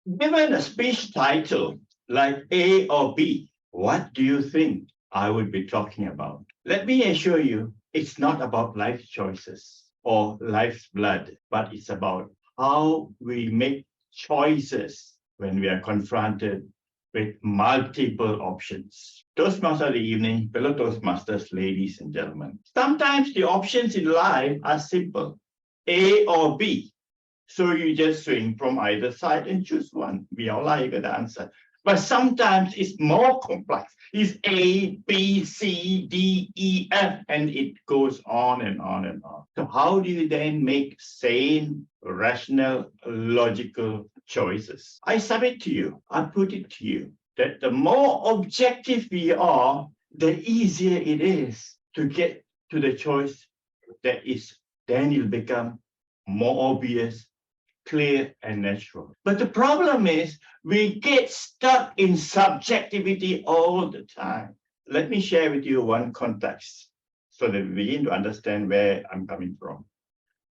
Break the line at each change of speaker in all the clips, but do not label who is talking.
Given a speech title like A or B, what do you think I would be talking about? Let me assure you, it's not about life choices or life's blood, but it's about how we make choices when we are confronted with multiple options. Toastmasters of the evening, fellow Toastmasters, ladies and gentlemen. Sometimes the options in life are simple, A or B. So you just swing from either side and choose one. We all like the answer. But sometimes it's more complex. It's A, B, C, D, E, F, and it goes on and on and on. So how do you then make sane, rational, logical choices? I submit to you, I put it to you, that the more objective we are, the easier it is to get to the choice that is, then it'll become more obvious, clear, and natural. But the problem is we get stuck in subjectivity all the time. Let me share with you one context so that we begin to understand where I'm coming from.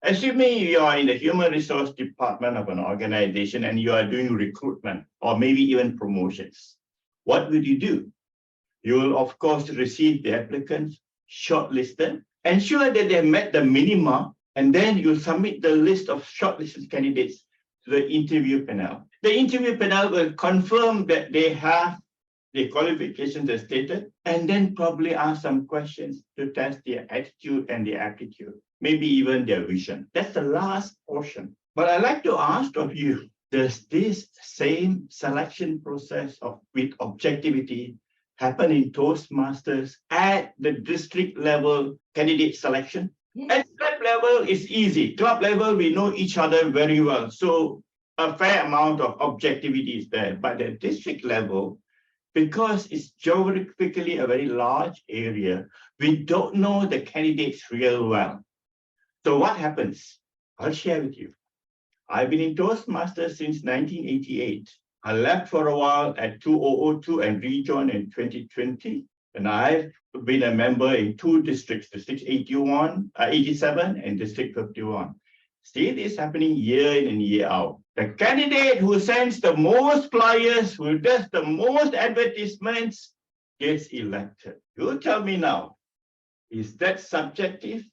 Assuming you are in the human resource department of an organization and you are doing recruitment or maybe even promotions, what would you do? You will, of course, receive the applicants, shortlisted, ensure that they met the minima, and then you submit the list of shortlisted candidates to the interview panel. The interview panel will confirm that they have the qualifications as stated, and then probably ask some questions to test their attitude and their aptitude, maybe even their vision. That's the last portion. But I'd like to ask of you, does this same selection process with objectivity happen in Toastmasters at the district level candidate selection? At club level, it's easy. Club level, we know each other very well. So a fair amount of objectivity is there. But at district level, because it's geographically a very large area, we don't know the candidates real well. So what happens? I'll share with you. I've been in Toastmasters since 1988. I left for a while at 2002 and rejoined in 2020. And I've been a member in two districts, District 87 and District 51. See this happening year in and year out. The candidate who sends the most flyers, who does the most advertisements, gets elected. You tell me now, is that subjective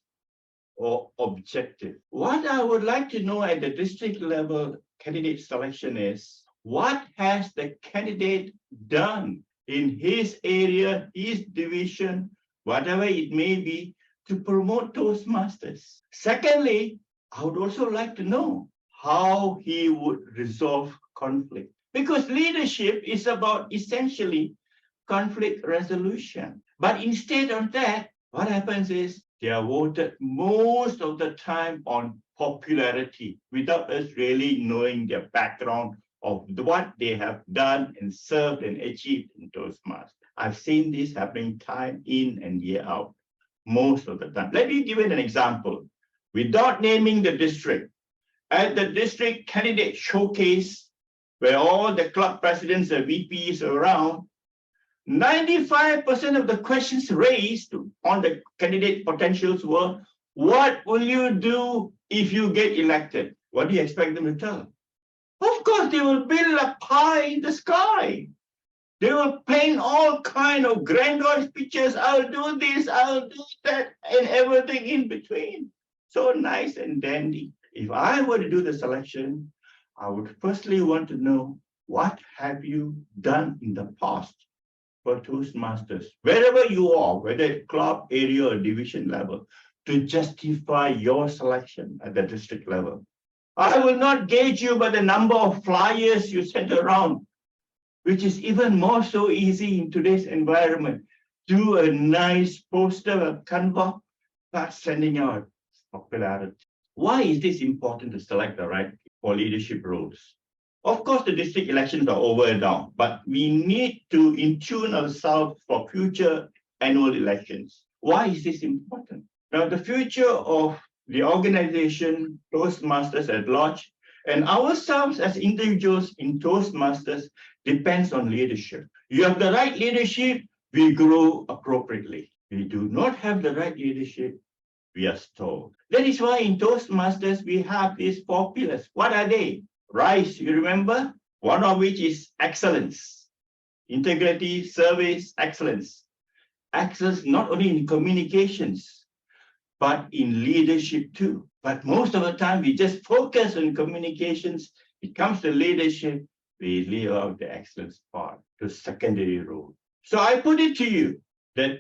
or objective? What I would like to know at the district level candidate selection is, what has the candidate done in his area, his division, whatever it may be, to promote Toastmasters? Secondly, I would also like to know how he would resolve conflict. Because leadership is about essentially conflict resolution. But instead of that, what happens is they are voted most of the time on popularity without us really knowing their background of what they have done and served and achieved in Toastmasters. I've seen this happening time in and year out, most of the time. Let me give you an example. Without naming the district, at the district candidate showcase, where all the club presidents and VPs are around, 95% of the questions raised on the candidate potentials were, what will you do if you get elected? What do you expect them to tell? Of course, they will build a pie in the sky. They will paint all kinds of grandiose pictures. I'll do this, I'll do that, and everything in between. So nice and dandy. If I were to do the selection, I would firstly want to know, what have you done in the past for Toastmasters, wherever you are, whether club, area, or division level, to justify your selection at the district level. I will not gauge you by the number of flyers you send around, which is even more so easy in today's environment. Do a nice poster, a canvas, start sending out popularity. Why is this important to select the right for leadership roles? Of course, the district elections are over and done, but we need to in-tune ourselves for future annual elections. Why is this important? Now, the future of the organization, Toastmasters at large, and ourselves as individuals in Toastmasters depends on leadership. You have the right leadership, we grow appropriately. We do not have the right leadership, we are stalled. That is why in Toastmasters, we have these 4 pillars. What are they? Rise, you remember? one of which is excellence, integrity, service, excellence. Excellence not only in communications, but in leadership too. But most of the time, we just focus on communications. It comes to leadership, we leave out the excellence part to secondary role. So I put it to you that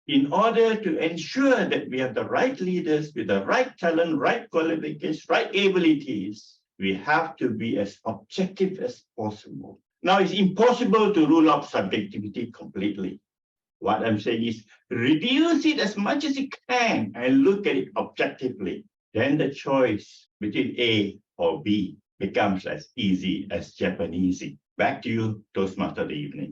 in order to ensure that we have the right leaders with the right talent, right qualifications, right abilities, we have to be as objective as possible. Now, it's impossible to rule out subjectivity completely. What I'm saying is reduce it as much as you can and look at it objectively. Then the choice between A or B becomes as easy as Japanesey. Back to you, Toastmaster of the evening.